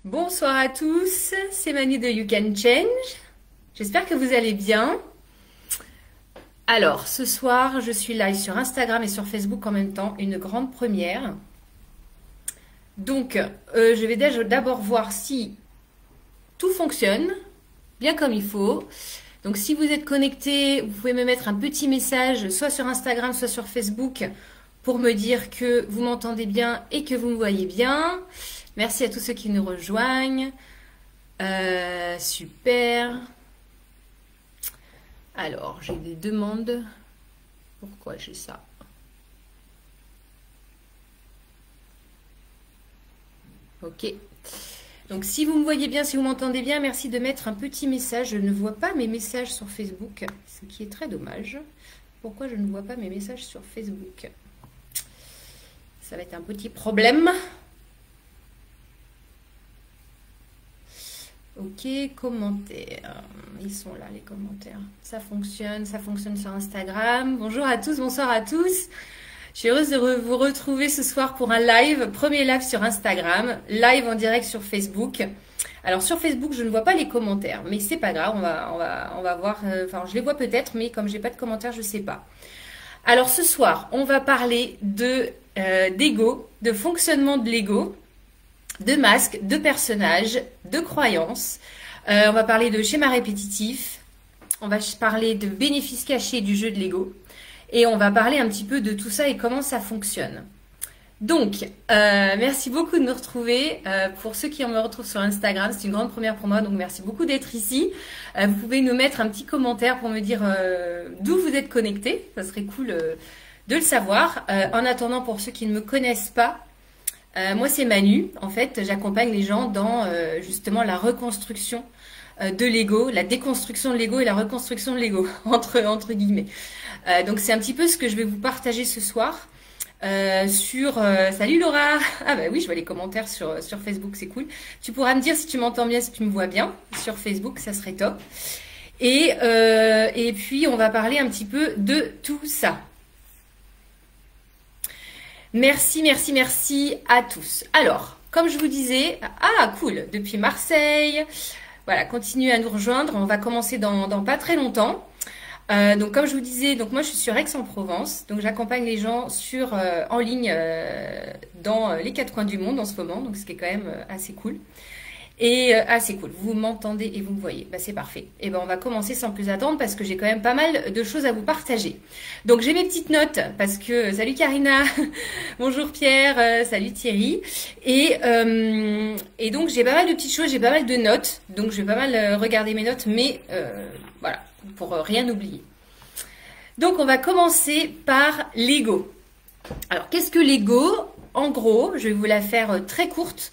Bonsoir à tous, c'est Manu de You Can Change. J'espère que vous allez bien. Alors, ce soir, je suis live sur Instagram et sur Facebook en même temps, une grande première. Donc, je vais d'abord voir si tout fonctionne bien comme il faut. Donc, si vous êtes connecté, vous pouvez me mettre un petit message, soit sur Instagram, soit sur Facebook, pour me dire que vous m'entendez bien et que vous me voyez bien. Merci à tous ceux qui nous rejoignent. Super. Alors, j'ai des demandes. Pourquoi j'ai ça? Ok. Donc, si vous me voyez bien, si vous m'entendez bien, merci de mettre un petit message. Je ne vois pas mes messages sur Facebook, ce qui est très dommage. Pourquoi je ne vois pas mes messages sur Facebook? Ça va être un petit problème. Ok, commentaires. Ils sont là, les commentaires. Ça fonctionne sur Instagram. Bonjour à tous, bonsoir à tous. Je suis heureuse de vous retrouver ce soir pour un live. Premier live sur Instagram, live en direct sur Facebook. Alors sur Facebook, je ne vois pas les commentaires, mais c'est pas grave, on va voir. Enfin, je les vois peut-être, mais comme j'ai pas de commentaires, je sais pas. Alors ce soir, on va parler d'ego, de fonctionnement de l'ego, de masques, de personnages, de croyances. On va parler de schéma répétitif. On va parler de bénéfices cachés du jeu de l'ego. Et on va parler un petit peu de tout ça et comment ça fonctionne. Donc, merci beaucoup de nous retrouver. Pour ceux qui me retrouvent sur Instagram, c'est une grande première pour moi. Donc, merci beaucoup d'être ici. Vous pouvez nous mettre un petit commentaire pour me dire d'où vous êtes connectés. Ça serait cool de le savoir. En attendant, pour ceux qui ne me connaissent pas, moi, c'est Manu. En fait, j'accompagne les gens dans justement la reconstruction de l'ego, la déconstruction de l'ego et la reconstruction de l'ego, entre guillemets. Donc, c'est un petit peu ce que je vais vous partager ce soir Salut Laura! Ah bah oui, je vois les commentaires sur Facebook, c'est cool. Tu pourras me dire si tu m'entends bien, si tu me vois bien sur Facebook, ça serait top. Et puis, on va parler un petit peu de tout ça. Merci à tous. Alors, comme je vous disais, cool, depuis Marseille, voilà, continuez à nous rejoindre. On va commencer dans pas très longtemps. Donc, comme je vous disais, donc moi je suis sur Aix-en-Provence, donc j'accompagne les gens en ligne dans les quatre coins du monde en ce moment, donc ce qui est quand même assez cool. Et assez cool, vous m'entendez et vous me voyez, bah, c'est parfait. Et ben on va commencer sans plus attendre parce que j'ai quand même pas mal de choses à vous partager. Donc j'ai mes petites notes parce que salut Karina, bonjour Pierre, salut Thierry. Et donc j'ai pas mal de petites choses, j'ai pas mal de notes, donc je vais pas mal regarder mes notes, mais voilà, pour rien oublier. Donc on va commencer par l'ego. Alors qu'est-ce que l'ego? En gros, je vais vous la faire très courte.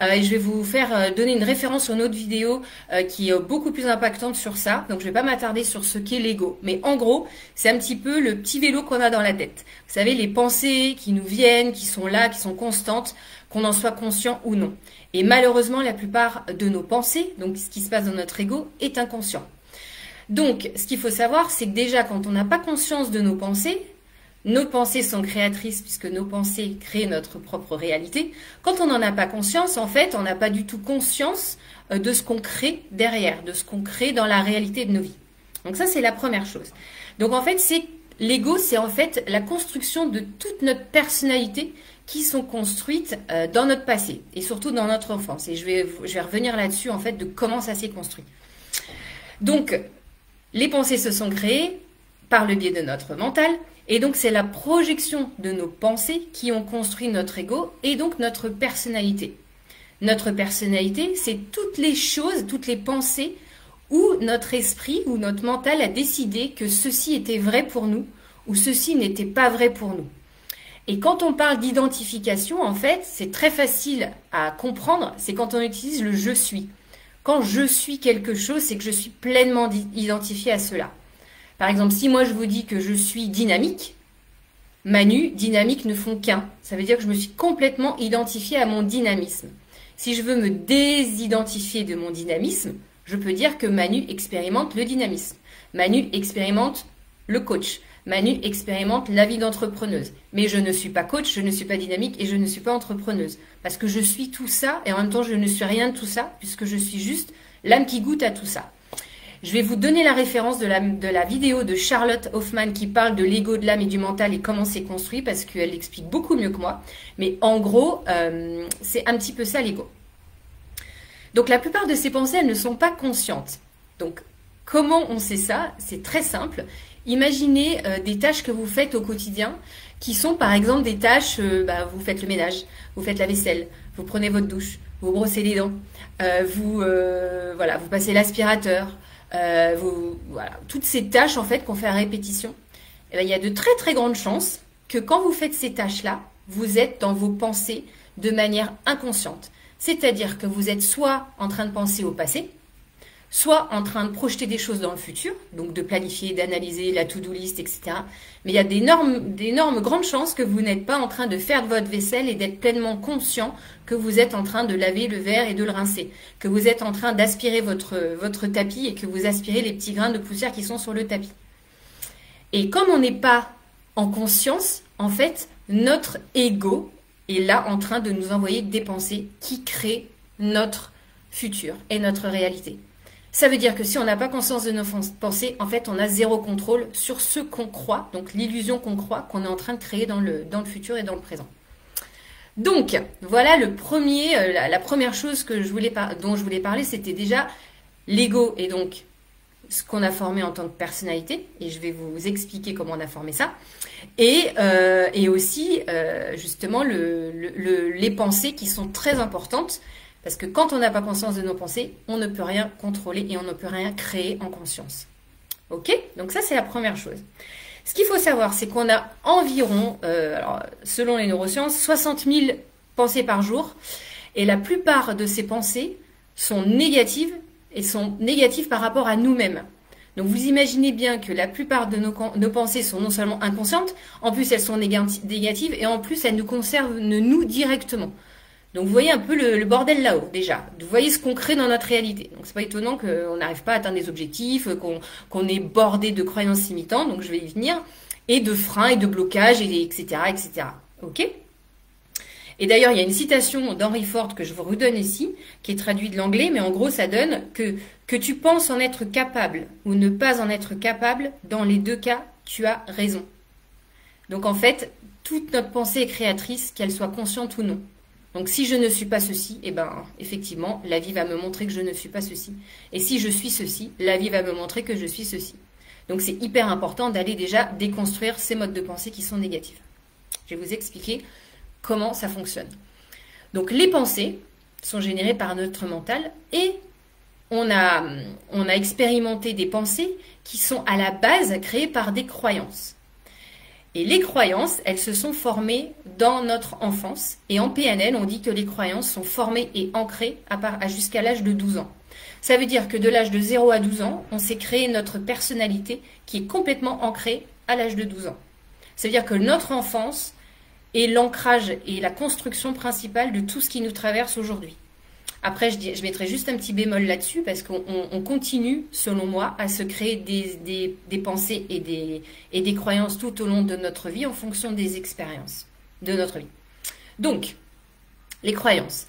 Et je vais vous faire donner une référence sur une autre vidéo qui est beaucoup plus impactante sur ça. Donc je vais pas m'attarder sur ce qu'est l'ego. Mais en gros, c'est un petit peu le petit vélo qu'on a dans la tête. Vous savez, les pensées qui nous viennent, qui sont là, qui sont constantes, qu'on en soit conscient ou non. Et malheureusement, la plupart de nos pensées, donc ce qui se passe dans notre ego, est inconscient. Donc, ce qu'il faut savoir, c'est que déjà, quand on n'a pas conscience de nos pensées sont créatrices puisque nos pensées créent notre propre réalité. Quand on n'en a pas conscience, en fait, on n'a pas du tout conscience de ce qu'on crée derrière, de ce qu'on crée dans la réalité de nos vies. Donc ça, c'est la première chose. Donc en fait, l'ego, c'est en fait la construction de toute notre personnalité qui sont construites dans notre passé et surtout dans notre enfance. Et je vais revenir là-dessus, en fait, de comment ça s'est construit. Donc, les pensées se sont créées par le biais de notre mental. Et donc, c'est la projection de nos pensées qui ont construit notre ego et donc notre personnalité. Notre personnalité, c'est toutes les choses, toutes les pensées où notre esprit ou notre mental a décidé que ceci était vrai pour nous ou ceci n'était pas vrai pour nous. Et quand on parle d'identification, en fait, c'est très facile à comprendre, c'est quand on utilise le « je suis ». Quand je suis quelque chose, c'est que je suis pleinement identifié à cela. Par exemple, si moi je vous dis que je suis dynamique, Manu, dynamique ne font qu'un. Ça veut dire que je me suis complètement identifiée à mon dynamisme. Si je veux me désidentifier de mon dynamisme, je peux dire que Manu expérimente le dynamisme. Manu expérimente le coach. Manu expérimente la vie d'entrepreneuse. Mais je ne suis pas coach, je ne suis pas dynamique et je ne suis pas entrepreneuse. Parce que je suis tout ça et en même temps je ne suis rien de tout ça puisque je suis juste l'âme qui goûte à tout ça. Je vais vous donner la référence de la vidéo de Charlotte Hoffman qui parle de l'ego, de l'âme et du mental et comment c'est construit parce qu'elle l'explique beaucoup mieux que moi. Mais en gros, c'est un petit peu ça l'ego. Donc la plupart de ces pensées, elles ne sont pas conscientes. Donc comment on sait ça? C'est très simple. Imaginez des tâches que vous faites au quotidien qui sont par exemple des tâches, vous faites le ménage, vous faites la vaisselle, vous prenez votre douche, vous brossez les dents, vous passez l'aspirateur, voilà, toutes ces tâches en fait qu'on fait à répétition. Eh bien, il y a de très très grandes chances que quand vous faites ces tâches-là, vous êtes dans vos pensées de manière inconsciente. C'est-à-dire que vous êtes soit en train de penser au passé, soit en train de projeter des choses dans le futur, donc de planifier, d'analyser la to-do list, etc. Mais il y a d'énormes grandes chances que vous n'êtes pas en train de faire de votre vaisselle et d'être pleinement conscient que vous êtes en train de laver le verre et de le rincer, que vous êtes en train d'aspirer votre tapis et que vous aspirez les petits grains de poussière qui sont sur le tapis. Et comme on n'est pas en conscience, en fait, notre ego est là en train de nous envoyer des pensées qui créent notre futur et notre réalité. Ça veut dire que si on n'a pas conscience de nos pensées, en fait, on a zéro contrôle sur ce qu'on croit, donc l'illusion qu'on croit qu'on est en train de créer dans le futur et dans le présent. Donc, voilà la première chose dont je voulais parler, c'était déjà l'ego et donc ce qu'on a formé en tant que personnalité, et je vais vous expliquer comment on a formé ça, et aussi justement les pensées qui sont très importantes. Parce que quand on n'a pas conscience de nos pensées, on ne peut rien contrôler et on ne peut rien créer en conscience. Ok? Donc ça, c'est la première chose. Ce qu'il faut savoir, c'est qu'on a environ, selon les neurosciences, 60 000 pensées par jour. Et la plupart de ces pensées sont négatives et sont négatives par rapport à nous-mêmes. Donc vous imaginez bien que la plupart de nos pensées sont non seulement inconscientes, en plus elles sont négatives et en plus elles nous concernent nous directement. Donc vous voyez un peu le bordel là-haut déjà. Vous voyez ce qu'on crée dans notre réalité. Donc c'est pas étonnant qu'on n'arrive pas à atteindre des objectifs, qu'on est bordé de croyances limitantes, donc je vais y venir, et de freins et de blocages, etc., etc. Ok? Et d'ailleurs, il y a une citation d'Henry Ford que je vous redonne ici, qui est traduite de l'anglais, mais en gros ça donne que tu penses en être capable ou ne pas en être capable, dans les deux cas, tu as raison. Donc en fait, toute notre pensée est créatrice, qu'elle soit consciente ou non. Donc si je ne suis pas ceci, effectivement, la vie va me montrer que je ne suis pas ceci. Et si je suis ceci, la vie va me montrer que je suis ceci. Donc c'est hyper important d'aller déjà déconstruire ces modes de pensée qui sont négatifs. Je vais vous expliquer comment ça fonctionne. Donc les pensées sont générées par notre mental et on a expérimenté des pensées qui sont à la base créées par des croyances. Et les croyances, elles se sont formées dans notre enfance. Et en PNL, on dit que les croyances sont formées et ancrées jusqu'à l'âge de 12 ans. Ça veut dire que de l'âge de 0 à 12 ans, on s'est créé notre personnalité qui est complètement ancrée à l'âge de 12 ans. Ça veut dire que notre enfance est l'ancrage et la construction principale de tout ce qui nous traverse aujourd'hui. Après, je mettrai juste un petit bémol là-dessus parce qu'on continue, selon moi, à se créer des pensées et des croyances tout au long de notre vie en fonction des expériences de notre vie. Donc, les croyances.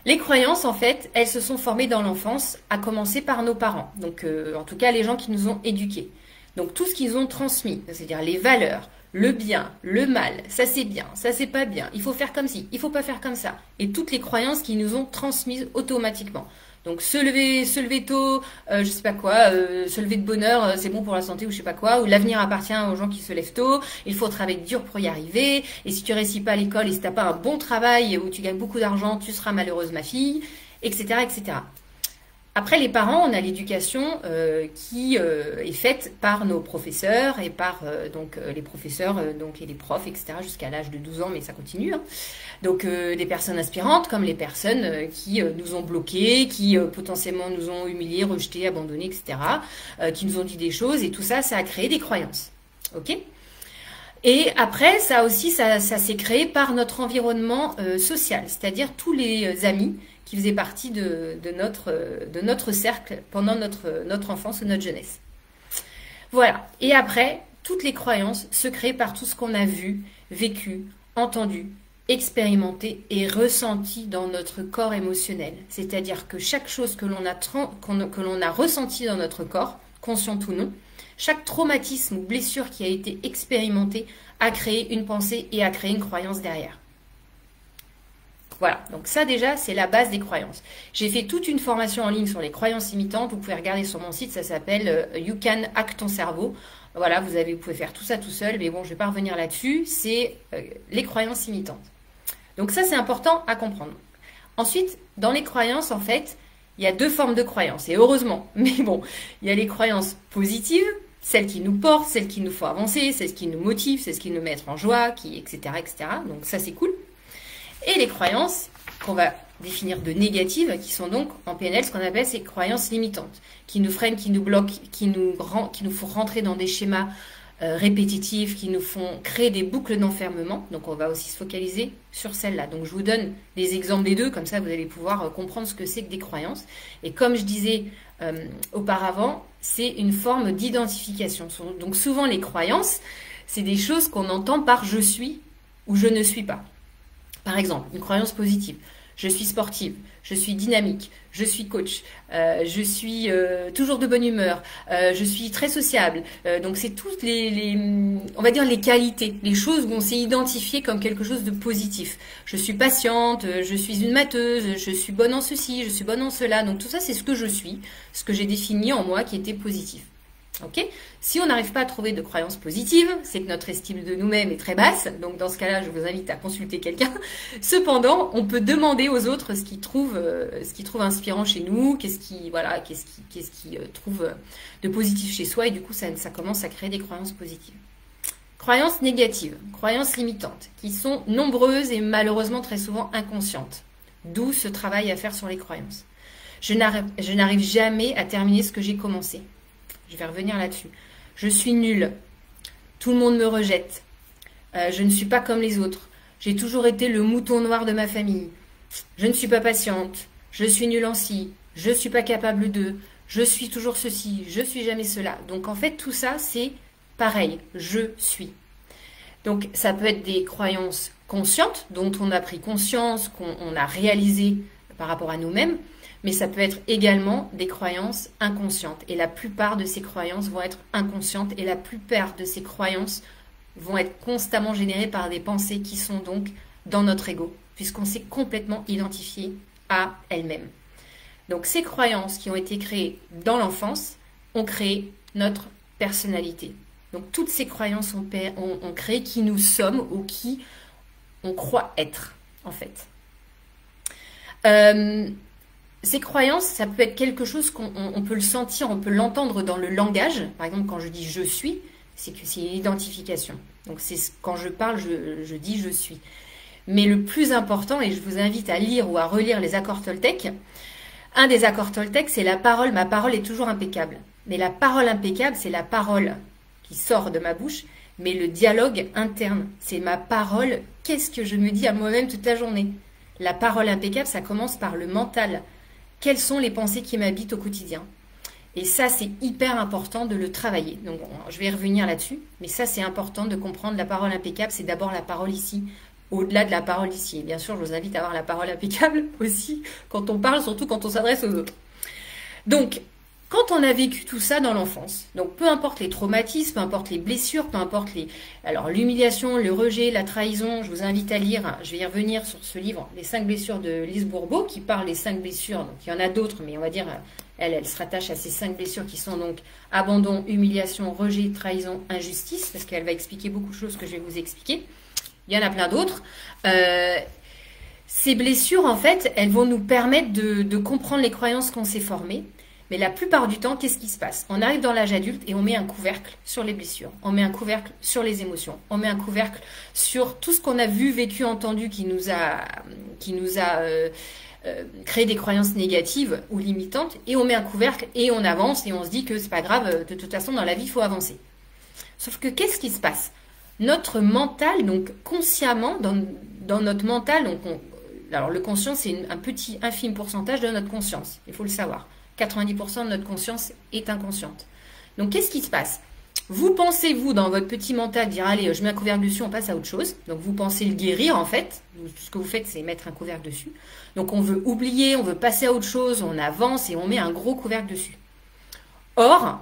Les croyances, en fait, elles se sont formées dans l'enfance, à commencer par nos parents. Donc, en tout cas, les gens qui nous ont éduqués. Donc, tout ce qu'ils ont transmis, c'est-à-dire les valeurs, le bien, le mal, ça c'est bien, ça c'est pas bien, il faut faire comme ci, il faut pas faire comme ça. Et toutes les croyances qui nous ont transmises automatiquement. Donc se lever tôt, je sais pas quoi, se lever de bonne heure, c'est bon pour la santé ou je sais pas quoi, ou l'avenir appartient aux gens qui se lèvent tôt, il faut travailler dur pour y arriver, et si tu réussis pas à l'école et si t'as pas un bon travail où tu gagnes beaucoup d'argent, tu seras malheureuse ma fille, etc., etc. Après, les parents, on a l'éducation qui est faite par nos professeurs et par les professeurs et les profs, etc., jusqu'à l'âge de 12 ans, mais ça continue. Hein. Donc, des personnes inspirantes comme les personnes qui nous ont bloqués, qui potentiellement nous ont humiliés, rejetés, abandonnés, etc., qui nous ont dit des choses, et tout ça, ça a créé des croyances. Ok ? Et après, ça aussi, ça s'est créé par notre environnement social, c'est-à-dire tous les amis qui faisaient partie de notre cercle pendant notre enfance ou notre jeunesse. Voilà. Et après, toutes les croyances se créent par tout ce qu'on a vu, vécu, entendu, expérimenté et ressenti dans notre corps émotionnel. C'est-à-dire que chaque chose que l'on a ressenti dans notre corps, consciente ou non, chaque traumatisme ou blessure qui a été expérimenté a créé une pensée et a créé une croyance derrière. Voilà, donc ça déjà, c'est la base des croyances. J'ai fait toute une formation en ligne sur les croyances limitantes. Vous pouvez regarder sur mon site, ça s'appelle You Can Hack Ton Cerveau. Voilà, vous pouvez faire tout ça tout seul, mais bon, je ne vais pas revenir là-dessus. C'est les croyances limitantes. Donc ça, c'est important à comprendre. Ensuite, dans les croyances, en fait, il y a deux formes de croyances, et heureusement. Mais bon, il y a les croyances positives, celles qui nous portent, celles qui nous font avancer, celles qui nous motivent, celles qui nous mettent en joie, etc., etc. Donc ça, c'est cool. Et les croyances qu'on va définir de négatives, qui sont donc en PNL ce qu'on appelle ces croyances limitantes, qui nous freinent, qui nous bloquent, qui nous font rentrer dans des schémas répétitifs, qui nous font créer des boucles d'enfermement. Donc on va aussi se focaliser sur celles-là. Donc je vous donne des exemples des deux, comme ça vous allez pouvoir comprendre ce que c'est que des croyances. Et comme je disais auparavant, c'est une forme d'identification. Donc souvent les croyances, c'est des choses qu'on entend par je suis ou je ne suis pas. Par exemple, une croyance positive. Je suis sportive, je suis dynamique, je suis coach, je suis toujours de bonne humeur, je suis très sociable. Donc c'est toutes on va dire les qualités, les choses où on s'est identifié comme quelque chose de positif. Je suis patiente, je suis une mateuse, je suis bonne en ceci, je suis bonne en cela. Donc tout ça, c'est ce que je suis, ce que j'ai défini en moi qui était positif. Ok ? Si on n'arrive pas à trouver de croyances positives, c'est que notre estime de nous-mêmes est très basse. Donc dans ce cas-là, je vous invite à consulter quelqu'un. Cependant, on peut demander aux autres ce qu'ils trouvent inspirant chez nous, qu'est-ce qu'ils trouvent de positif chez soi, et du coup, ça commence à créer des croyances positives. Croyances négatives, croyances limitantes, qui sont nombreuses et malheureusement très souvent inconscientes. D'où ce travail à faire sur les croyances. Je n'arrive jamais à terminer ce que j'ai commencé. Je vais revenir là-dessus. Je suis nulle. Tout le monde me rejette. Je ne suis pas comme les autres. J'ai toujours été le mouton noir de ma famille. Je ne suis pas patiente. Je suis nulle en ci. Je ne suis pas capable de. Je suis toujours ceci. Je suis jamais cela. Donc en fait, tout ça, c'est pareil. Je suis. Donc ça peut être des croyances conscientes dont on a pris conscience, qu'on a réalisé par rapport à nous-mêmes. Mais ça peut être également des croyances inconscientes. Et la plupart de ces croyances vont être inconscientes. Et la plupart de ces croyances vont être constamment générées par des pensées qui sont donc dans notre ego, puisqu'on s'est complètement identifié à elles-mêmes. Donc ces croyances qui ont été créées dans l'enfance ont créé notre personnalité. Donc toutes ces croyances ont créé qui nous sommes ou qui on croit être, en fait. Ces croyances, ça peut être quelque chose qu'on peut le sentir, on peut l'entendre dans le langage. Par exemple, quand je dis « je suis », c'est que c'est une identification. Donc, quand je parle, je dis « je suis ». Mais le plus important, et je vous invite à lire ou à relire les accords Toltec, un des accords Toltec, c'est la parole. Ma parole est toujours impeccable. Mais la parole impeccable, c'est la parole qui sort de ma bouche, mais le dialogue interne. C'est ma parole, qu'est-ce que je me dis à moi-même toute la journée. La parole impeccable, ça commence par le mental. Quelles sont les pensées qui m'habitent au quotidien? Et ça, c'est hyper important de le travailler. Donc, je vais revenir là-dessus. Mais ça, c'est important de comprendre la parole impeccable. C'est d'abord la parole ici, au-delà de la parole ici. Et bien sûr, je vous invite à avoir la parole impeccable aussi quand on parle, surtout quand on s'adresse aux autres. Donc, quand on a vécu tout ça dans l'enfance, donc peu importe les traumatismes, peu importe les blessures, peu importe l'humiliation, le rejet, la trahison, je vous invite à lire, je vais y revenir sur ce livre, Les 5 blessures de Lise Bourbeau, qui parle des 5 blessures, donc il y en a d'autres, mais on va dire, elle se rattache à ces 5 blessures qui sont donc abandon, humiliation, rejet, trahison, injustice, parce qu'elle va expliquer beaucoup de choses que je vais vous expliquer. Il y en a plein d'autres. Ces blessures, en fait, elles vont nous permettre de comprendre les croyances qu'on s'est formées. Mais la plupart du temps, qu'est-ce qui se passe? On arrive dans l'âge adulte et on met un couvercle sur les blessures. On met un couvercle sur les émotions. On met un couvercle sur tout ce qu'on a vu, vécu, entendu qui nous a créé des croyances négatives ou limitantes. Et on met un couvercle et on avance et on se dit que c'est pas grave, de toute façon, dans la vie, il faut avancer. Sauf que qu'est-ce qui se passe? Notre mental, donc consciemment, dans notre mental, alors le conscient, c'est un petit, infime pourcentage de notre conscience. Il faut le savoir. 90% de notre conscience est inconsciente. Donc, qu'est-ce qui se passe? Vous pensez, vous, dans votre petit mental, dire, allez, je mets un couvercle dessus, on passe à autre chose. Donc, vous pensez le guérir, en fait. Tout ce que vous faites, c'est mettre un couvercle dessus. Donc, on veut oublier, on veut passer à autre chose, on avance et on met un gros couvercle dessus. Or,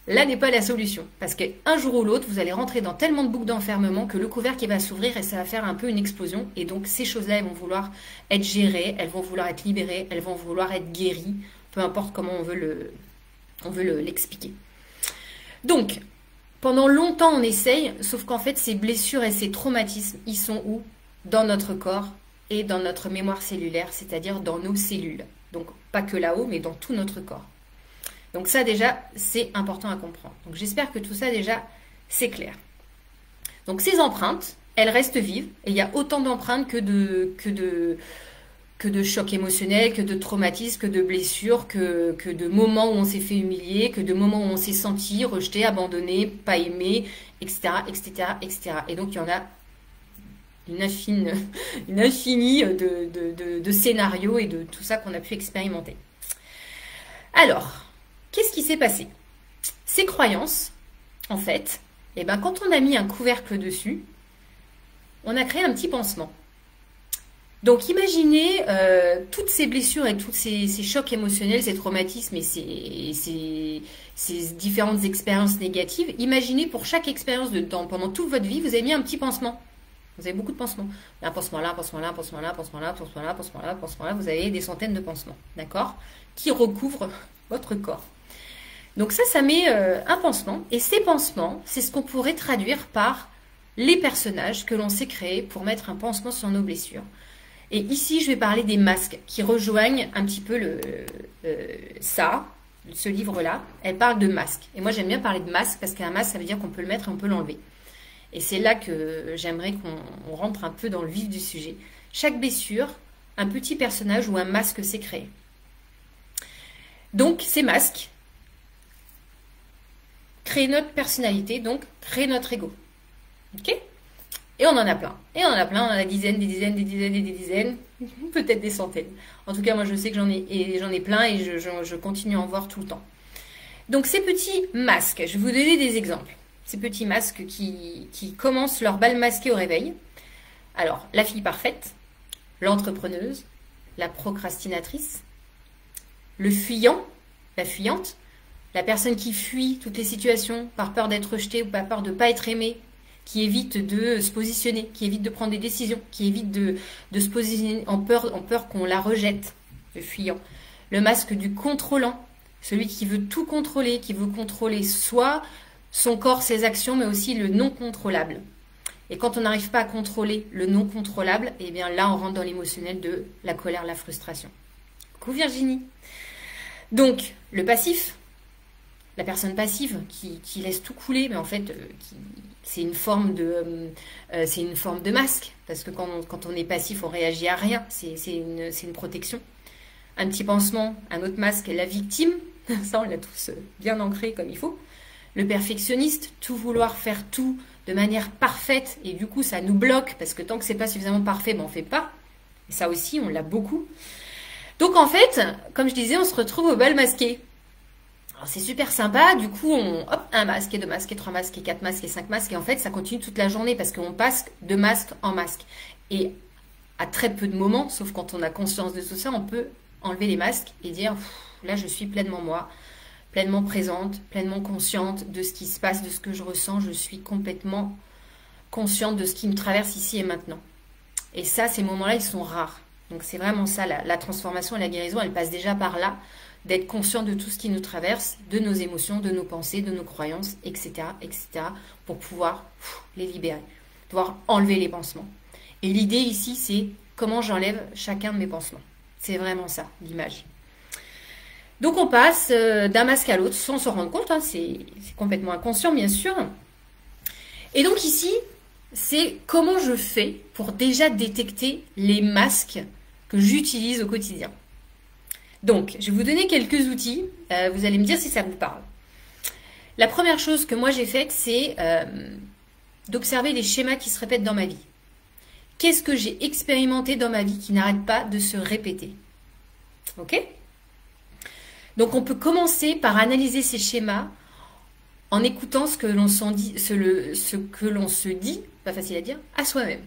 là n'est pas la solution. Parce qu'un jour ou l'autre, vous allez rentrer dans tellement de boucles d'enfermement que le couvercle il va s'ouvrir et ça va faire un peu une explosion. Et donc, ces choses-là, elles vont vouloir être gérées, elles vont vouloir être libérées, elles vont vouloir être guéries. Peu importe comment on veut l'expliquer. Donc, pendant longtemps, on essaye, sauf qu'en fait, ces blessures et ces traumatismes, ils sont où? Dans notre corps et dans notre mémoire cellulaire, c'est-à-dire dans nos cellules. Donc, pas que là-haut, mais dans tout notre corps. Donc ça, déjà, c'est important à comprendre. Donc, j'espère que tout ça, déjà, c'est clair. Donc, ces empreintes, elles restent vives. Et il y a autant d'empreintes que de chocs émotionnels, que de traumatismes, que de blessures, que de moments où on s'est fait humilier, que de moments où on s'est senti rejeté, abandonné, pas aimé, etc., etc., etc. Et donc, il y en a une infinie de scénarios et de tout ça qu'on a pu expérimenter. Alors, qu'est-ce qui s'est passé? Ces croyances, en fait, eh ben, quand on a mis un couvercle dessus, on a créé un petit pansement. Donc imaginez toutes ces blessures et tous ces chocs émotionnels, ces traumatismes et ces différentes expériences négatives. Imaginez pour chaque expérience pendant toute votre vie, vous avez mis un petit pansement. Vous avez beaucoup de pansements. Un pansement là, un pansement là, un pansement là, un pansement là, un pansement là, un pansement là, un pansement là. Vous avez des centaines de pansements, d'accord? Qui recouvrent votre corps. Donc ça met un pansement. Et ces pansements, c'est ce qu'on pourrait traduire par les personnages que l'on s'est créés pour mettre un pansement sur nos blessures. Et ici, je vais parler des masques qui rejoignent un petit peu ce livre-là. Elle parle de masques. Et moi, j'aime bien parler de masques parce qu'un masque, ça veut dire qu'on peut le mettre et on peut l'enlever. Et c'est là que j'aimerais qu'on rentre un peu dans le vif du sujet. Chaque blessure, un petit personnage ou un masque s'est créé. Donc, ces masques créent notre personnalité, donc créent notre ego. Ok ? Et on en a plein. Et on en a plein, on en a des dizaines, peut-être des centaines. En tout cas, moi, je sais que j'en ai plein et je continue à en voir tout le temps. Donc, ces petits masques, je vais vous donner des exemples. Ces petits masques qui commencent leur bal masqué au réveil. Alors, la fille parfaite, l'entrepreneuse, la procrastinatrice, le fuyant, la fuyante, la personne qui fuit toutes les situations par peur d'être rejetée ou par peur de ne pas être aimée, qui évite de se positionner, qui évite de prendre des décisions, qui évite de se positionner en peur qu'on la rejette, le fuyant. Le masque du contrôlant, celui qui veut tout contrôler, qui veut contrôler soit son corps, ses actions, mais aussi le non contrôlable. Et quand on n'arrive pas à contrôler le non contrôlable, eh bien là, on rentre dans l'émotionnel de la colère, la frustration. Coucou Virginie. Donc, le passif, la personne passive qui laisse tout couler, mais en fait, c'est une forme de masque, parce que quand on est passif, on réagit à rien, c'est une protection. Un petit pansement, un autre masque, la victime, ça on l'a tous bien ancré comme il faut. Le perfectionniste, tout vouloir faire tout de manière parfaite, et du coup ça nous bloque, parce que tant que c'est pas suffisamment parfait, ben on fait pas. Et ça aussi, on l'a beaucoup. Donc en fait, comme je disais, on se retrouve au bal masqué. Alors c'est super sympa, du coup, hop, un masque, et deux masques, et trois masques, et quatre masques, et cinq masques, et en fait, ça continue toute la journée, parce qu'on passe de masque en masque. Et à très peu de moments, sauf quand on a conscience de tout ça, on peut enlever les masques et dire, là, je suis pleinement moi, pleinement présente, pleinement consciente de ce qui se passe, de ce que je ressens, je suis complètement consciente de ce qui me traverse ici et maintenant. Et ça, ces moments-là, ils sont rares. Donc c'est vraiment ça, la transformation et la guérison, elle passe déjà par là, d'être conscient de tout ce qui nous traverse, de nos émotions, de nos pensées, de nos croyances, etc., etc., pour pouvoir les libérer, pouvoir enlever les pansements. Et l'idée ici, c'est comment j'enlève chacun de mes pansements. C'est vraiment ça, l'image. Donc on passe d'un masque à l'autre sans s'en rendre compte, hein, c'est complètement inconscient, bien sûr. Et donc ici, c'est comment je fais pour déjà détecter les masques que j'utilise au quotidien. Donc, je vais vous donner quelques outils. Vous allez me dire si ça vous parle. La première chose que moi j'ai faite, c'est d'observer les schémas qui se répètent dans ma vie. Qu'est-ce que j'ai expérimenté dans ma vie qui n'arrête pas de se répéter? Ok? Donc, on peut commencer par analyser ces schémas en écoutant ce que l'on se dit, pas facile à dire, à soi-même.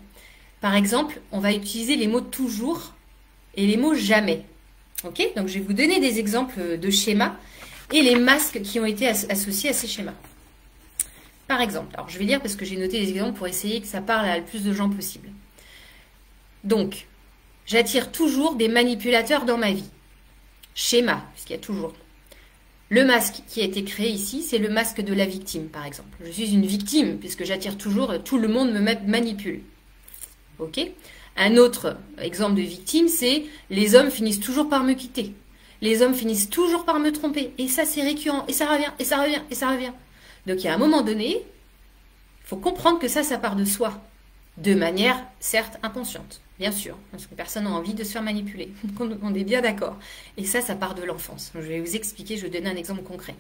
Par exemple, on va utiliser les mots toujours et les mots jamais. Ok? Donc je vais vous donner des exemples de schémas et les masques qui ont été associés à ces schémas. Par exemple, alors je vais lire parce que j'ai noté des exemples pour essayer que ça parle à le plus de gens possible. Donc, j'attire toujours des manipulateurs dans ma vie. Schéma, puisqu'il y a toujours. Le masque qui a été créé ici, c'est le masque de la victime, par exemple. Je suis une victime, puisque j'attire toujours, tout le monde me manipule. Ok? Un autre exemple de victime, c'est les hommes finissent toujours par me quitter. Les hommes finissent toujours par me tromper. Et ça, c'est récurrent. Et ça revient, et ça revient, et ça revient. Donc, il y a un moment donné, il faut comprendre que ça part de soi. De manière, certes, inconsciente. Bien sûr, parce que personne n'a envie de se faire manipuler. On est bien d'accord. Et ça part de l'enfance. Je vais vous expliquer, je vais vous donner un exemple concret.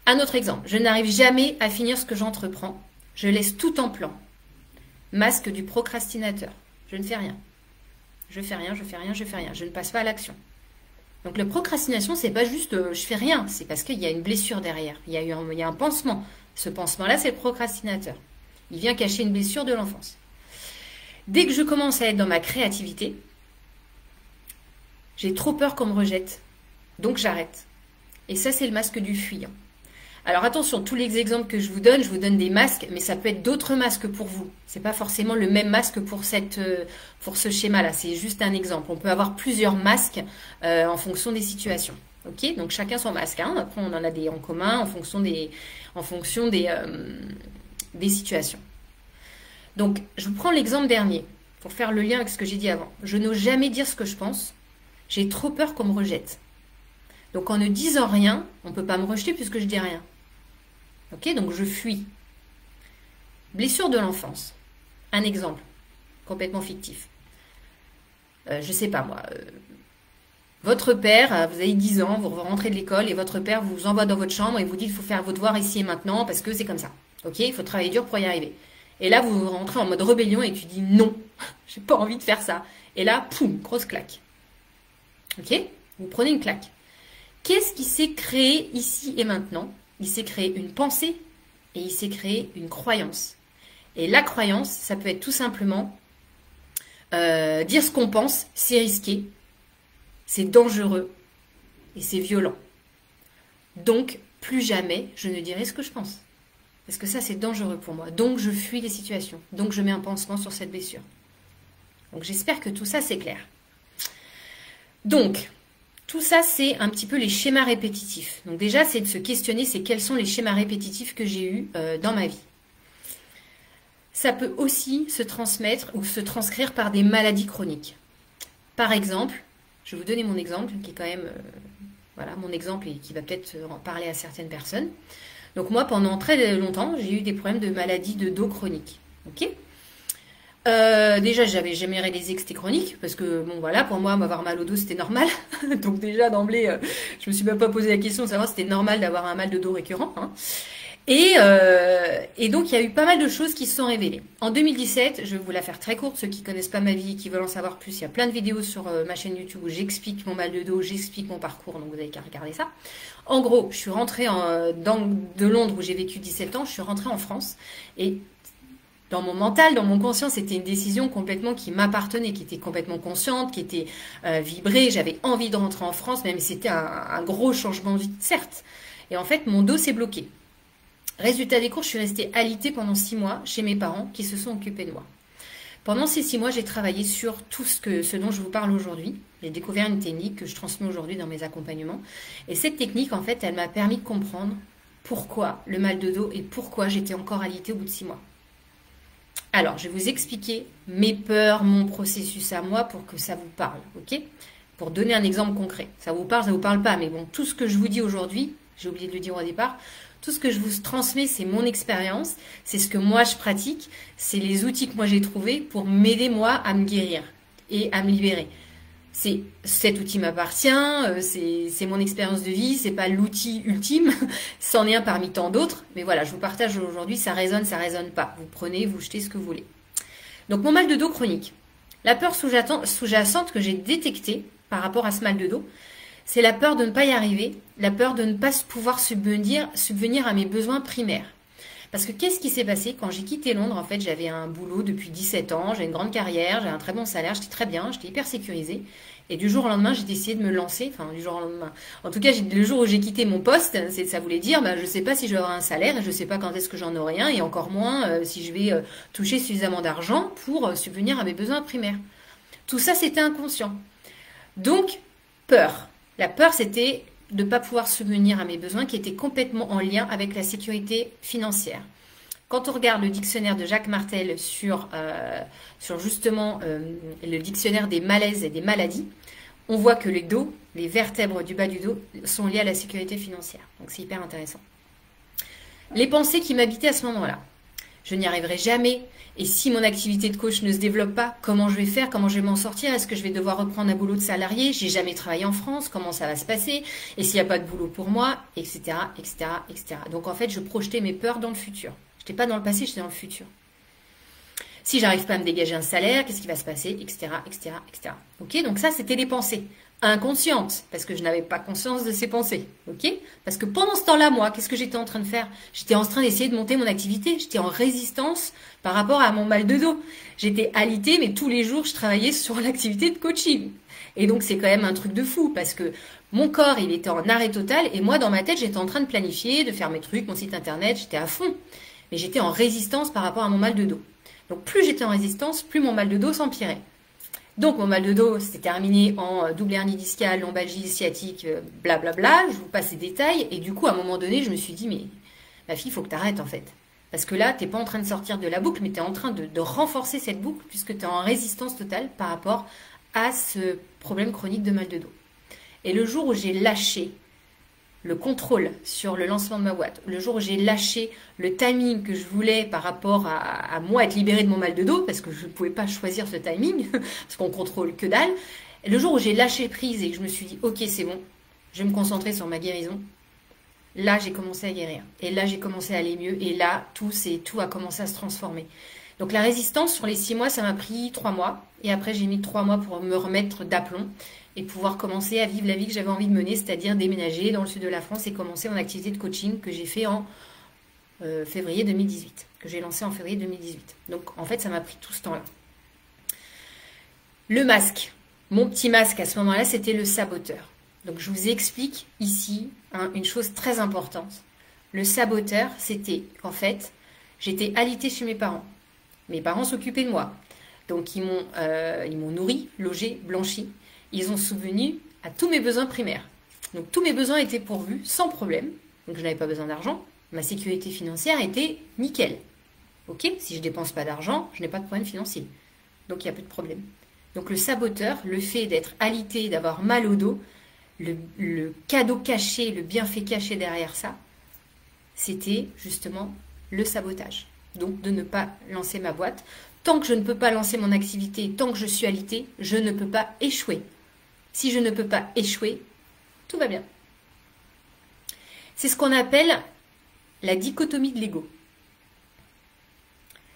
Un autre exemple. Je n'arrive jamais à finir ce que j'entreprends. Je laisse tout en plan. Masque du procrastinateur. Je ne fais rien. Je fais rien, je fais rien, je fais rien. Je ne passe pas à l'action. Donc la procrastination, c'est pas juste je fais rien. C'est parce qu'il y a une blessure derrière. Il y a un pansement. Ce pansement-là, c'est le procrastinateur. Il vient cacher une blessure de l'enfance. Dès que je commence à être dans ma créativité, j'ai trop peur qu'on me rejette. Donc j'arrête. Et ça, c'est le masque du fuyant. Alors attention, tous les exemples que je vous donne des masques, mais ça peut être d'autres masques pour vous. C'est pas forcément le même masque pour ce schéma-là. C'est juste un exemple. On peut avoir plusieurs masques en fonction des situations. Ok? Donc chacun son masque. Hein. Après, on en a des en commun en fonction des situations. Donc, je vous prends l'exemple dernier pour faire le lien avec ce que j'ai dit avant. Je n'ose jamais dire ce que je pense. J'ai trop peur qu'on me rejette. Donc, en ne disant rien, on ne peut pas me rejeter puisque je dis rien. Ok, donc je fuis. Blessure de l'enfance. Un exemple complètement fictif. Je sais pas moi. Votre père, vous avez 10 ans, vous rentrez de l'école et votre père vous envoie dans votre chambre et vous dit qu'il faut faire vos devoirs ici et maintenant parce que c'est comme ça. Ok, il faut travailler dur pour y arriver. Et là, vous rentrez en mode rébellion et tu dis non, j'ai pas envie de faire ça. Et là, poum, grosse claque. Ok? Vous prenez une claque. Qu'est-ce qui s'est créé ici et maintenant? Il s'est créé une pensée et il s'est créé une croyance. Et la croyance, ça peut être tout simplement dire ce qu'on pense, c'est risqué, c'est dangereux et c'est violent. Donc, plus jamais je ne dirai ce que je pense. Parce que ça, c'est dangereux pour moi. Donc, je fuis les situations. Donc, je mets un pansement sur cette blessure. Donc, j'espère que tout ça, c'est clair. Donc, tout ça, c'est un petit peu les schémas répétitifs. Donc, déjà, c'est de se questionner, c'est quels sont les schémas répétitifs que j'ai eus dans ma vie. Ça peut aussi se transmettre ou se transcrire par des maladies chroniques. Par exemple, je vais vous donner mon exemple, qui est quand même, voilà, mon exemple et qui va peut-être en parler à certaines personnes. Donc moi, pendant très longtemps, j'ai eu des problèmes de maladies de dos chronique. Ok. Déjà, j'avais jamais réalisé que c'était chronique, parce que, bon, voilà, pour moi, avoir mal au dos, c'était normal. Donc déjà, d'emblée, je me suis même pas posé la question de savoir si c'était normal d'avoir un mal de dos récurrent. Hein. Et donc, il y a eu pas mal de choses qui se sont révélées. En 2017, je vais vous la faire très courte, ceux qui connaissent pas ma vie, qui veulent en savoir plus, il y a plein de vidéos sur ma chaîne YouTube où j'explique mon mal de dos, j'explique mon parcours, donc vous avez qu'à regarder ça. En gros, je suis rentrée de Londres où j'ai vécu 17 ans, je suis rentrée en France et dans mon mental, dans mon conscient, c'était une décision complètement qui m'appartenait, qui était complètement consciente, qui était vibrée. J'avais envie de rentrer en France, même si c'était un gros changement de vie, certes. Et en fait, mon dos s'est bloqué. Résultat des courses, je suis restée alitée pendant 6 mois chez mes parents qui se sont occupés de moi. Pendant ces 6 mois, j'ai travaillé sur tout ce dont je vous parle aujourd'hui. J'ai découvert une technique que je transmets aujourd'hui dans mes accompagnements. Et cette technique, en fait, elle m'a permis de comprendre pourquoi le mal de dos et pourquoi j'étais encore alitée au bout de 6 mois. Alors, je vais vous expliquer mes peurs, mon processus à moi pour que ça vous parle, ok? Pour donner un exemple concret. Ça vous parle pas, mais bon, tout ce que je vous dis aujourd'hui, j'ai oublié de le dire au départ, tout ce que je vous transmets, c'est mon expérience, c'est ce que moi je pratique, c'est les outils que moi j'ai trouvés pour m'aider moi à me guérir et à me libérer. Cet outil m'appartient, c'est mon expérience de vie, c'est pas l'outil ultime, c'en est un parmi tant d'autres, mais voilà, je vous partage aujourd'hui, ça résonne pas. Vous prenez, vous jetez ce que vous voulez. Donc mon mal de dos chronique. La peur sous-jacente que j'ai détectée par rapport à ce mal de dos, C'est la peur de ne pas y arriver, la peur de ne pas pouvoir subvenir à mes besoins primaires. Parce que qu'est-ce qui s'est passé quand j'ai quitté Londres? En fait, j'avais un boulot depuis 17 ans, j'ai une grande carrière, j'ai un très bon salaire, j'étais très bien, j'étais hyper sécurisée. Et du jour au lendemain, j'ai décidé de me lancer, enfin du jour au lendemain. En tout cas, le jour où j'ai quitté mon poste, ça voulait dire, je ne sais pas si je vais avoir un salaire, et je ne sais pas quand est-ce que j'en aurai un, et encore moins si je vais toucher suffisamment d'argent pour subvenir à mes besoins primaires. Tout ça, c'était inconscient. Donc, peur. La peur, c'était de ne pas pouvoir subvenir à mes besoins qui étaient complètement en lien avec la sécurité financière. Quand on regarde le dictionnaire de Jacques Martel sur justement le dictionnaire des malaises et des maladies, on voit que les dos, les vertèbres du bas du dos, sont liées à la sécurité financière. Donc c'est hyper intéressant. Les pensées qui m'habitaient à ce moment-là. Je n'y arriverai jamais. Et si mon activité de coach ne se développe pas, comment je vais faire? Comment je vais m'en sortir? Est-ce que je vais devoir reprendre un boulot de salarié? J'ai jamais travaillé en France. Comment ça va se passer? Et s'il n'y a pas de boulot pour moi? Etc., etc., etc. Donc en fait, je projetais mes peurs dans le futur. Je n'étais pas dans le passé, j'étais dans le futur. Si j'arrive pas à me dégager un salaire, qu'est-ce qui va se passer? Etc., etc., etc. Ok, donc ça, c'était des pensées inconscientes, parce que je n'avais pas conscience de ces pensées. Ok, parce que pendant ce temps-là, moi, qu'est-ce que j'étais en train de faire? J'étais en train d'essayer de monter mon activité. J'étais en résistance par rapport à mon mal de dos. J'étais alitée, mais tous les jours, je travaillais sur l'activité de coaching. Et donc, c'est quand même un truc de fou, parce que mon corps, il était en arrêt total, et moi, dans ma tête, j'étais en train de planifier, de faire mes trucs, mon site internet, j'étais à fond. Mais j'étais en résistance par rapport à mon mal de dos. Donc, plus j'étais en résistance, plus mon mal de dos s'empirait. Donc, mon mal de dos, c'était terminé en double hernie discale, lombalgie, sciatique, blablabla. Je vous passe les détails. Et du coup, à un moment donné, je me suis dit, mais ma fille, il faut que tu arrêtes en fait. Parce que là, tu n'es pas en train de sortir de la boucle, mais tu es en train de renforcer cette boucle puisque tu es en résistance totale par rapport à ce problème chronique de mal de dos. Et le jour où j'ai lâché le contrôle sur le lancement de ma boîte, le jour où j'ai lâché le timing que je voulais par rapport à moi être libérée de mon mal de dos, parce que je ne pouvais pas choisir ce timing, parce qu'on contrôle que dalle, et le jour où j'ai lâché prise et que je me suis dit, ok, c'est bon, je vais me concentrer sur ma guérison, là, j'ai commencé à guérir. Et là, j'ai commencé à aller mieux. Et là, tout a commencé à se transformer. Donc, la résistance, sur les 6 mois, ça m'a pris 3 mois. Et après, j'ai mis 3 mois pour me remettre d'aplomb et pouvoir commencer à vivre la vie que j'avais envie de mener, c'est-à-dire déménager dans le sud de la France et commencer mon activité de coaching que j'ai fait en février 2018, que j'ai lancé en février 2018. Donc, en fait, ça m'a pris tout ce temps-là. Le masque. Mon petit masque, à ce moment-là, c'était le saboteur. Donc, je vous explique ici une chose très importante. Le saboteur, c'était, en fait, j'étais alitée chez mes parents. Mes parents s'occupaient de moi. Donc, ils m'ont nourri, logé, blanchi. Ils ont subvenu à tous mes besoins primaires. Donc, tous mes besoins étaient pourvus sans problème. Donc, je n'avais pas besoin d'argent. Ma sécurité financière était nickel. Ok, si je ne dépense pas d'argent, je n'ai pas de problème financier. Donc, il n'y a plus de problème. Donc, le saboteur, le fait d'être alité, d'avoir mal au dos, le cadeau caché, le bienfait caché derrière ça, c'était justement le sabotage. Donc, de ne pas lancer ma boîte. Tant que je ne peux pas lancer mon activité, tant que je suis alitée, je ne peux pas échouer. Si je ne peux pas échouer, tout va bien. C'est ce qu'on appelle la dichotomie de l'ego.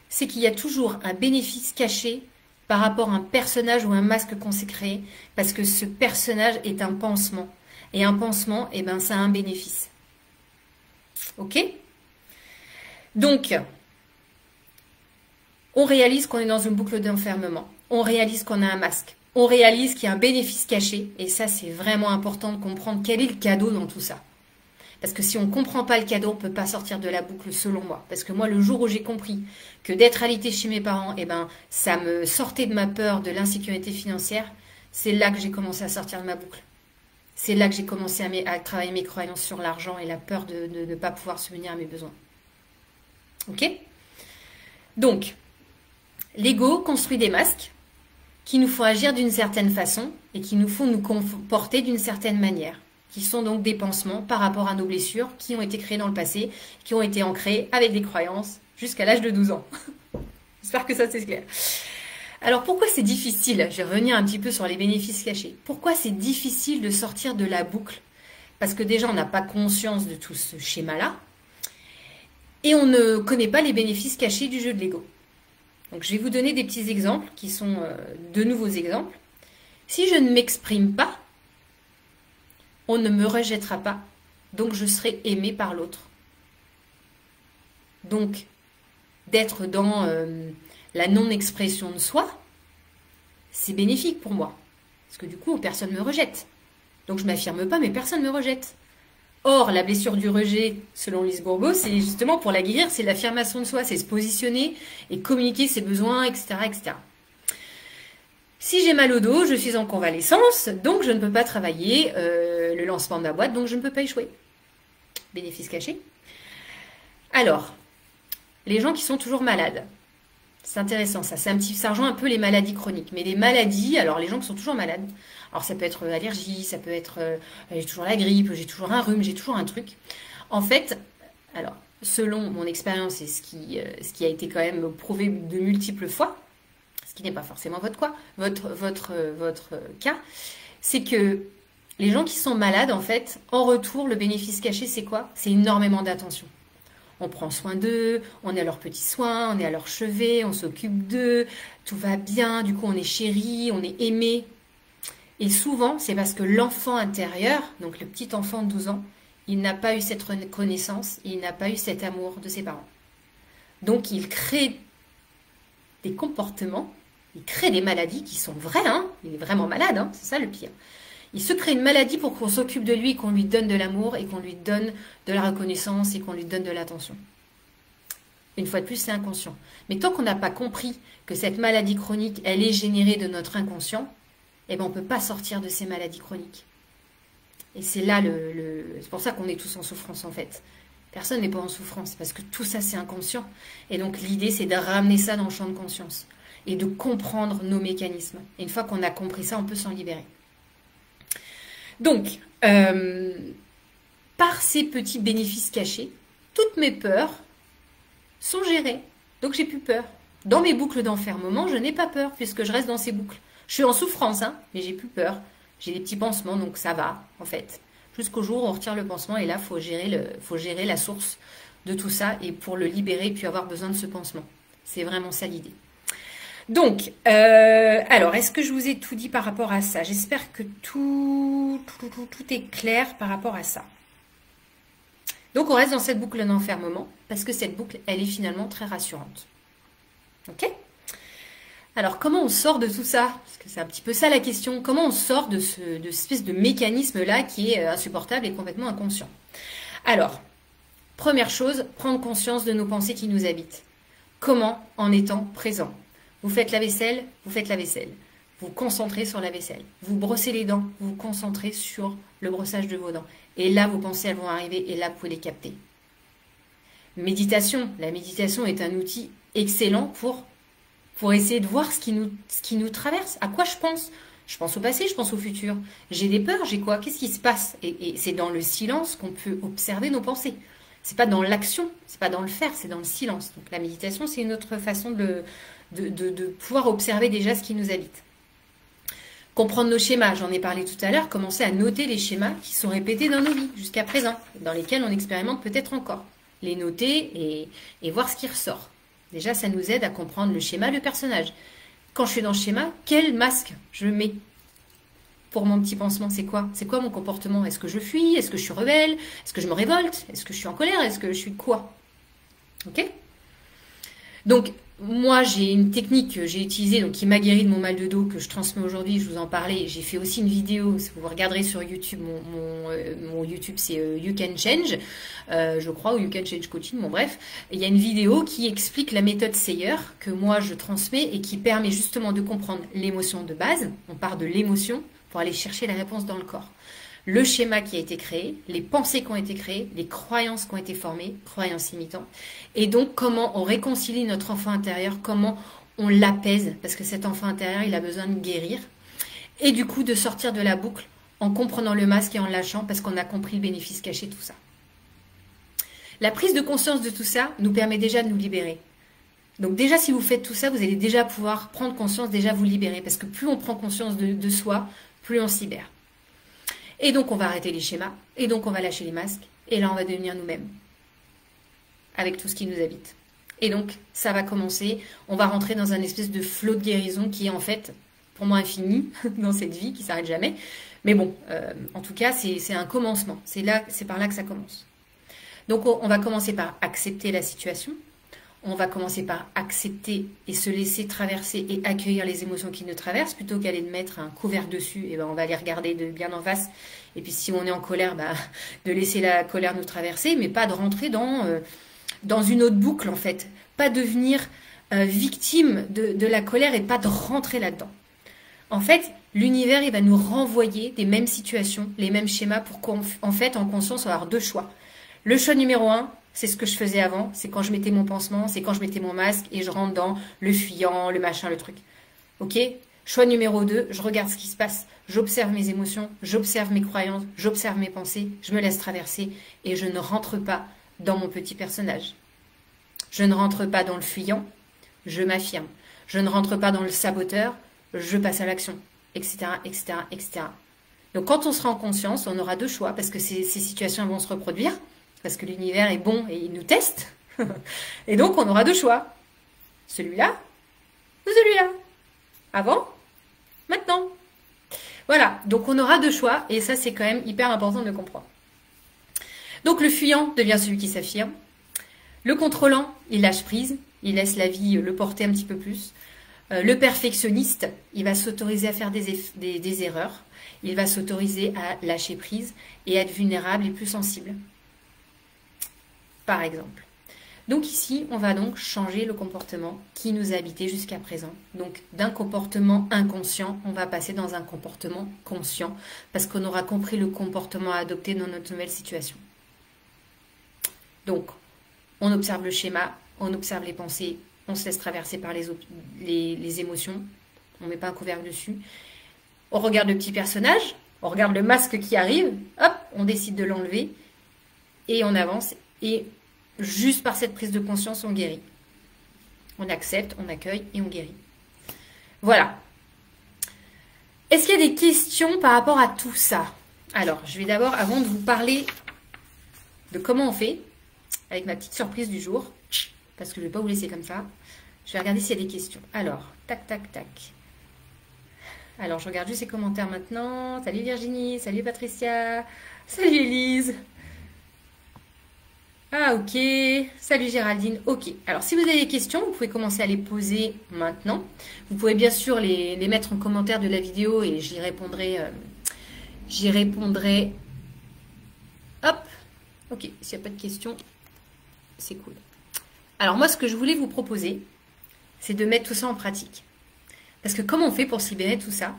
C'est qu'il y a toujours un bénéfice caché par rapport à un personnage ou un masque qu'on s'est créé, parce que ce personnage est un pansement. Et un pansement, eh ben, ça a un bénéfice. Ok? Donc, on réalise qu'on est dans une boucle d'enfermement. On réalise qu'on a un masque. On réalise qu'il y a un bénéfice caché. Et ça, c'est vraiment important de comprendre quel est le cadeau dans tout ça. Parce que si on ne comprend pas le cadeau, on ne peut pas sortir de la boucle, selon moi. Parce que moi, le jour où j'ai compris que d'être alitée chez mes parents, eh ben, ça me sortait de ma peur, de l'insécurité financière, c'est là que j'ai commencé à sortir de ma boucle. C'est là que j'ai commencé à travailler mes croyances sur l'argent et la peur de ne pas pouvoir subvenir à mes besoins. Ok? Donc, l'ego construit des masques qui nous font agir d'une certaine façon et qui nous font nous comporter d'une certaine manière, qui sont donc des pansements par rapport à nos blessures qui ont été créées dans le passé, qui ont été ancrées avec des croyances jusqu'à l'âge de 12 ans. J'espère que ça c'est clair. Alors pourquoi c'est difficile? Je vais revenir un petit peu sur les bénéfices cachés. Pourquoi c'est difficile de sortir de la boucle? Parce que déjà on n'a pas conscience de tout ce schéma-là et on ne connaît pas les bénéfices cachés du jeu de l'ego. Donc je vais vous donner des petits exemples qui sont de nouveaux exemples. Si je ne m'exprime pas, on ne me rejettera pas, donc je serai aimée par l'autre. Donc, d'être dans la non-expression de soi, c'est bénéfique pour moi. Parce que du coup, personne ne me rejette. Donc je ne m'affirme pas, mais personne ne me rejette. Or, la blessure du rejet, selon Lise Bourbeau, c'est justement pour la guérir, c'est l'affirmation de soi, c'est se positionner et communiquer ses besoins, etc., etc. Si j'ai mal au dos, je suis en convalescence, donc je ne peux pas travailler le lancement de ma boîte, donc je ne peux pas échouer. Bénéfice caché. Alors, les gens qui sont toujours malades, c'est intéressant ça, ça rejoint un peu les maladies chroniques. Mais les maladies, alors les gens qui sont toujours malades, alors ça peut être allergie, ça peut être j'ai toujours la grippe, j'ai toujours un rhume, j'ai toujours un truc. En fait, alors selon mon expérience et ce qui a été quand même prouvé de multiples fois, ce qui n'est pas forcément votre cas, c'est que les gens qui sont malades, en fait, en retour, le bénéfice caché, c'est quoi? C'est énormément d'attention. On prend soin d'eux, on est à leurs petits soins, on est à leur chevet, on s'occupe d'eux, tout va bien, du coup on est chéri, on est aimé. Et souvent, c'est parce que l'enfant intérieur, donc le petit enfant de 12 ans, il n'a pas eu cette reconnaissance, il n'a pas eu cet amour de ses parents. Donc il crée des comportements, il crée des maladies qui sont vraies, hein, il est vraiment malade, hein, c'est ça le pire. Il se crée une maladie pour qu'on s'occupe de lui, qu'on lui donne de l'amour et qu'on lui donne de la reconnaissance et qu'on lui donne de l'attention. Une fois de plus, c'est inconscient. Mais tant qu'on n'a pas compris que cette maladie chronique, elle est générée de notre inconscient, eh ben on ne peut pas sortir de ces maladies chroniques. Et c'est là c'est pour ça qu'on est tous en souffrance en fait. Personne n'est pas en souffrance parce que tout ça c'est inconscient. Et donc l'idée c'est de ramener ça dans le champ de conscience et de comprendre nos mécanismes. Et une fois qu'on a compris ça, on peut s'en libérer. Donc, par ces petits bénéfices cachés, toutes mes peurs sont gérées. Donc, j'ai plus peur. Dans mes boucles d'enfermement, je n'ai pas peur puisque je reste dans ces boucles. Je suis en souffrance, hein, mais j'ai plus peur. J'ai des petits pansements, donc ça va, en fait. Jusqu'au jour où on retire le pansement et là, faut gérer la source de tout ça et pour le libérer et puis avoir besoin de ce pansement. C'est vraiment ça l'idée. Donc, alors, est-ce que je vous ai tout dit par rapport à ça? J'espère que tout est clair par rapport à ça. Donc, on reste dans cette boucle d'enfermement parce que cette boucle, elle est finalement très rassurante. Ok? Alors, comment on sort de tout ça? Parce que c'est un petit peu ça la question. Comment on sort de cette espèce de mécanisme-là qui est insupportable et complètement inconscient? Alors, première chose, prendre conscience de nos pensées qui nous habitent. Comment? En étant présent. Vous faites la vaisselle, vous faites la vaisselle. Vous vous concentrez sur la vaisselle. Vous brossez les dents, vous vous concentrez sur le brossage de vos dents. Et là, vos pensées, elles vont arriver et là, vous pouvez les capter. Méditation. La méditation est un outil excellent pour essayer de voir ce qui nous traverse. À quoi je pense? Je pense au passé, je pense au futur. J'ai des peurs, j'ai quoi? Qu'est-ce qui se passe? Et c'est dans le silence qu'on peut observer nos pensées. C'est pas dans l'action, c'est pas dans le faire, c'est dans le silence. Donc la méditation, c'est une autre façon de pouvoir observer déjà ce qui nous habite. Comprendre nos schémas, j'en ai parlé tout à l'heure, commencer à noter les schémas qui sont répétés dans nos vies jusqu'à présent, dans lesquels on expérimente peut-être encore. Les noter et voir ce qui ressort. Déjà, ça nous aide à comprendre le schéma, le personnage. Quand je suis dans le schéma, quel masque je mets pour mon petit pansement? C'est quoi? C'est quoi mon comportement? Est-ce que je fuis? Est-ce que je suis rebelle? Est-ce que je me révolte? Est-ce que je suis en colère? Est-ce que je suis quoi? Ok? Donc, moi, j'ai une technique que j'ai utilisée, donc qui m'a guéri de mon mal de dos, que je transmets aujourd'hui, je vous en parlais. J'ai fait aussi une vidéo, si vous regarderez sur YouTube, mon YouTube, c'est You Can Change, je crois, ou You Can Change Coaching, bon bref. Il y a une vidéo qui explique la méthode Sayer, que moi, je transmets et qui permet justement de comprendre l'émotion de base. On part de l'émotion pour aller chercher la réponse dans le corps. Le schéma qui a été créé, les pensées qui ont été créées, les croyances qui ont été formées, croyances imitantes, et donc comment on réconcilie notre enfant intérieur, comment on l'apaise, parce que cet enfant intérieur, il a besoin de guérir, et du coup de sortir de la boucle en comprenant le masque et en lâchant, parce qu'on a compris le bénéfice caché de tout ça. La prise de conscience de tout ça nous permet déjà de nous libérer. Donc déjà, si vous faites tout ça, vous allez déjà pouvoir prendre conscience, déjà vous libérer, parce que plus on prend conscience de soi, plus on se libère. Et donc, on va arrêter les schémas. Et donc, on va lâcher les masques. Et là, on va devenir nous-mêmes. Avec tout ce qui nous habite. Et donc, ça va commencer. On va rentrer dans un espèce de flot de guérison qui est en fait pour moi infini dans cette vie qui s'arrête jamais. Mais bon, en tout cas, c'est un commencement. C'est par là que ça commence. Donc, on va commencer par accepter la situation. On va commencer par accepter et se laisser traverser et accueillir les émotions qui nous traversent, plutôt qu'aller de mettre un couvert dessus. Et ben, on va les regarder de bien en face. Et puis, si on est en colère, bah, de laisser la colère nous traverser, mais pas de rentrer dans une autre boucle, en fait. Pas devenir victime de la colère et pas de rentrer là-dedans. En fait, l'univers, il va nous renvoyer des mêmes situations, les mêmes schémas pour qu'en fait, en conscience, on va avoir deux choix. Le choix numéro 1, c'est ce que je faisais avant, c'est quand je mettais mon pansement, c'est quand je mettais mon masque et je rentre dans le fuyant, le machin, le truc. Ok? Choix numéro 2, je regarde ce qui se passe, j'observe mes émotions, j'observe mes croyances, j'observe mes pensées, je me laisse traverser et je ne rentre pas dans mon petit personnage. Je ne rentre pas dans le fuyant, je m'affirme. Je ne rentre pas dans le saboteur, je passe à l'action, etc., etc., etc. Donc quand on sera en conscience, on aura deux choix parce que ces situations vont se reproduire, parce que l'univers est bon et il nous teste. Et donc on aura deux choix. Celui-là ou celui-là. Avant, maintenant. Voilà, donc on aura deux choix et ça c'est quand même hyper important de le comprendre. Donc le fuyant devient celui qui s'affirme. Le contrôlant, il lâche prise, il laisse la vie le porter un petit peu plus. Le perfectionniste, il va s'autoriser à faire des erreurs. Il va s'autoriser à lâcher prise et être vulnérable et plus sensible. Par exemple. Donc ici, on va donc changer le comportement qui nous a habité jusqu'à présent. Donc d'un comportement inconscient, on va passer dans un comportement conscient parce qu'on aura compris le comportement à adopter dans notre nouvelle situation. Donc, on observe le schéma, on observe les pensées, on se laisse traverser par les émotions, on ne met pas un couvercle dessus. On regarde le petit personnage, on regarde le masque qui arrive, hop, on décide de l'enlever et on avance. Et juste par cette prise de conscience, on guérit. On accepte, on accueille et on guérit. Voilà. Est-ce qu'il y a des questions par rapport à tout ça? Alors, je vais d'abord, avant de vous parler de comment on fait, avec ma petite surprise du jour, parce que je ne vais pas vous laisser comme ça, je vais regarder s'il y a des questions. Alors, tac, tac, tac. Alors, je regarde juste les commentaires maintenant. Salut Virginie, salut Patricia, salut Elise. Ah, ok. Salut Géraldine. Ok. Alors, si vous avez des questions, vous pouvez commencer à les poser maintenant. Vous pouvez bien sûr les mettre en commentaire de la vidéo et j'y répondrai. Hop. Ok. S'il n'y a pas de questions, c'est cool. Alors, moi, ce que je voulais vous proposer, c'est de mettre tout ça en pratique. Parce que comment on fait pour se libérer de tout ça?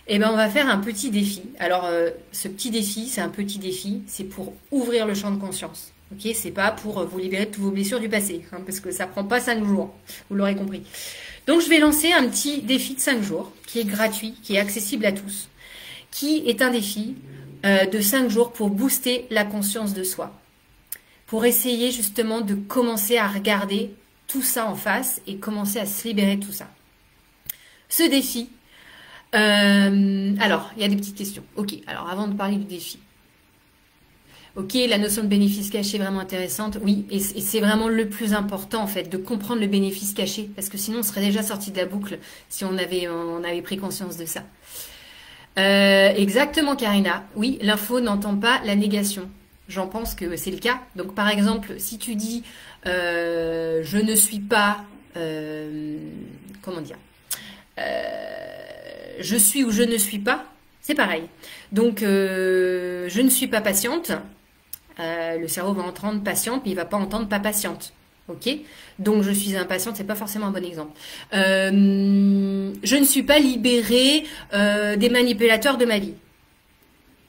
Eh bien, on va faire un petit défi. Alors, ce petit défi, c'est un petit défi. C'est pour ouvrir le champ de conscience. Ok, c'est pas pour vous libérer de toutes vos blessures du passé. Hein, parce que ça prend pas 5 jours. Vous l'aurez compris. Donc, je vais lancer un petit défi de 5 jours qui est gratuit, qui est accessible à tous. Qui est un défi de 5 jours pour booster la conscience de soi. Pour essayer justement de commencer à regarder tout ça en face et commencer à se libérer de tout ça. Ce défi, alors, il y a des petites questions. Ok, alors avant de parler du défi. Ok, la notion de bénéfice caché est vraiment intéressante. Oui, et c'est vraiment le plus important en fait, de comprendre le bénéfice caché. Parce que sinon, on serait déjà sorti de la boucle si on avait pris conscience de ça. Exactement, Karina. Oui, l'info n'entend pas la négation. J'en pense que c'est le cas. Donc, par exemple, si tu dis « je ne suis pas… comment dire ?» je suis ou je ne suis pas, c'est pareil. Donc, je ne suis pas patiente. Le cerveau va entendre patiente, mais il va pas entendre pas patiente. Ok? Donc, je suis impatiente, c'est pas forcément un bon exemple. Je ne suis pas libérée des manipulateurs de ma vie.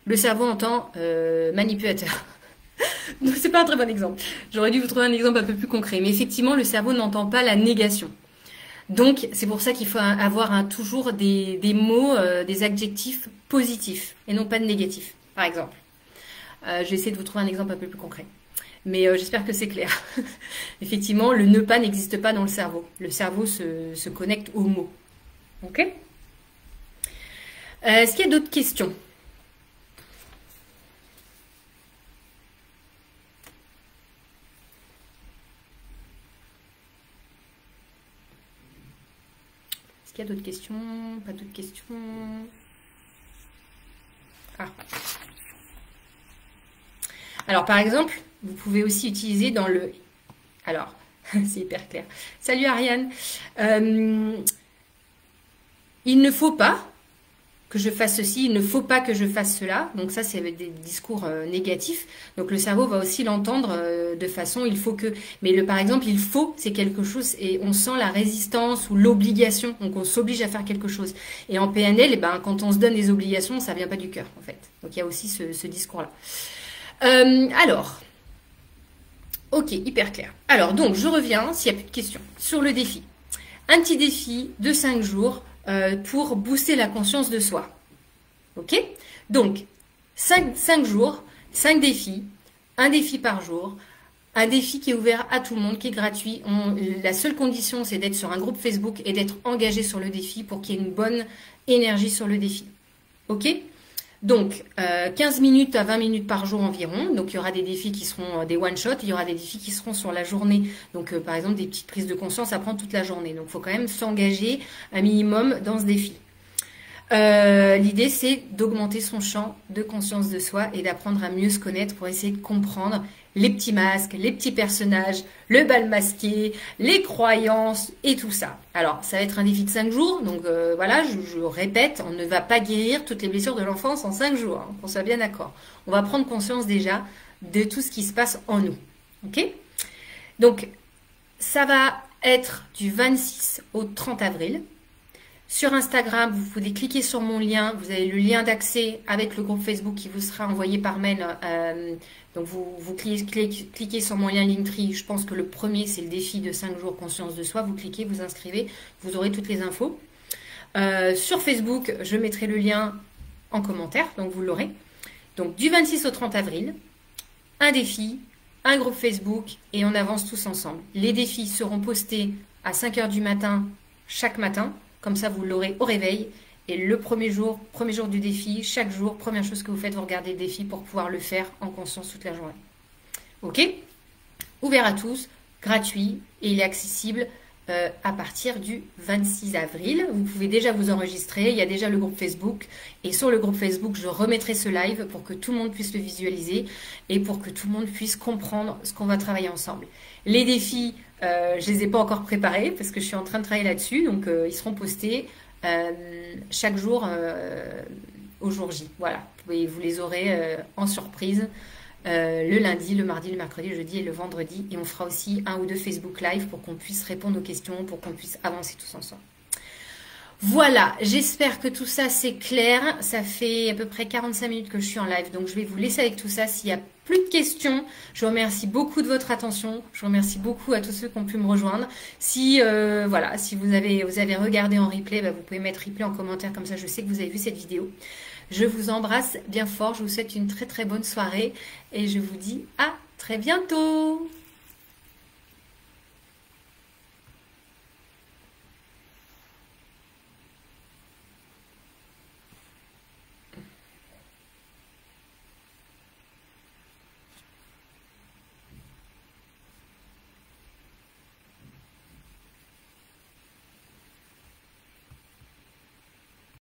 Le cerveau entend manipulateur. Donc, c'est pas un très bon exemple. J'aurais dû vous trouver un exemple un peu plus concret. Mais effectivement, le cerveau n'entend pas la négation. Donc, c'est pour ça qu'il faut avoir toujours des mots, des adjectifs positifs et non pas de négatifs, par exemple. Je vais essayer de vous trouver un exemple un peu plus concret. Mais j'espère que c'est clair. Effectivement, le ne pas n'existe pas dans le cerveau. Le cerveau se connecte aux mots. Ok? Est-ce qu'il y a d'autres questions? Est-ce qu'il y a d'autres questions? Pas d'autres questions? Ah. Alors, par exemple, vous pouvez aussi utiliser dans le... Alors, c'est hyper clair. Salut Ariane. Il ne faut pas que je fasse ceci, il ne faut pas que je fasse cela. Donc ça, c'est avec des discours négatifs. Donc le cerveau va aussi l'entendre de façon il faut que. Mais par exemple, il faut, c'est quelque chose et on sent la résistance ou l'obligation. Donc on s'oblige à faire quelque chose. Et en PNL, eh ben, quand on se donne des obligations, ça vient pas du cœur en fait. Donc il y a aussi ce discours-là. Alors, ok, hyper clair. Alors donc je reviens, s'il n'y a plus de questions, sur le défi. Un petit défi de 5 jours. Pour booster la conscience de soi. Ok? Donc, 5 jours, 5 défis, un défi par jour, un défi qui est ouvert à tout le monde, qui est gratuit. La seule condition, c'est d'être sur un groupe Facebook et d'être engagé sur le défi pour qu'il y ait une bonne énergie sur le défi. Ok? Donc, 15 minutes à 20 minutes par jour environ. Donc, il y aura des défis qui seront des one-shot. Il y aura des défis qui seront sur la journée. Donc, par exemple, des petites prises de conscience à prendre toute la journée. Donc, il faut quand même s'engager un minimum dans ce défi. L'idée, c'est d'augmenter son champ de conscience de soi et d'apprendre à mieux se connaître pour essayer de comprendre les petits masques, les petits personnages, le bal masqué, les croyances et tout ça. Alors, ça va être un défi de 5 jours. Donc, voilà, je répète, on ne va pas guérir toutes les blessures de l'enfance en 5 jours. Hein, qu'on soit bien d'accord. On va prendre conscience déjà de tout ce qui se passe en nous. Ok? Donc, ça va être du 26 au 30 avril. Sur Instagram, vous pouvez cliquer sur mon lien. Vous avez le lien d'accès avec le groupe Facebook qui vous sera envoyé par mail. Donc, vous cliquez sur mon lien Linktree. Je pense que le premier, c'est le défi de 5 jours conscience de soi. Vous cliquez, vous inscrivez. Vous aurez toutes les infos. Sur Facebook, je mettrai le lien en commentaire. Donc, vous l'aurez. Donc, du 26 au 30 avril, un défi, un groupe Facebook et on avance tous ensemble. Les défis seront postés à 5 h du matin chaque matin. Comme ça, vous l'aurez au réveil. Et le premier jour du défi, chaque jour, première chose que vous faites, vous regardez le défi pour pouvoir le faire en conscience toute la journée. Ok? Ouvert à tous, gratuit et il est accessible à partir du 26 avril. Vous pouvez déjà vous enregistrer. Il y a déjà le groupe Facebook. Et sur le groupe Facebook, je remettrai ce live pour que tout le monde puisse le visualiser et pour que tout le monde puisse comprendre ce qu'on va travailler ensemble. Les défis, je ne les ai pas encore préparés parce que je suis en train de travailler là-dessus. Donc, ils seront postés chaque jour au jour J. Voilà. Et vous les aurez en surprise le lundi, le mardi, le mercredi, le jeudi et le vendredi. Et on fera aussi 1 ou 2 Facebook Live pour qu'on puisse répondre aux questions, pour qu'on puisse avancer tous ensemble. Voilà, j'espère que tout ça c'est clair. Ça fait à peu près 45 minutes que je suis en live, donc je vais vous laisser avec tout ça. S'il y a plus de questions, je vous remercie beaucoup de votre attention. Je vous remercie beaucoup à tous ceux qui ont pu me rejoindre. Si voilà, si vous avez regardé en replay, bah, vous pouvez mettre replay en commentaire, comme ça je sais que vous avez vu cette vidéo. Je vous embrasse bien fort, je vous souhaite une très très bonne soirée et je vous dis à très bientôt.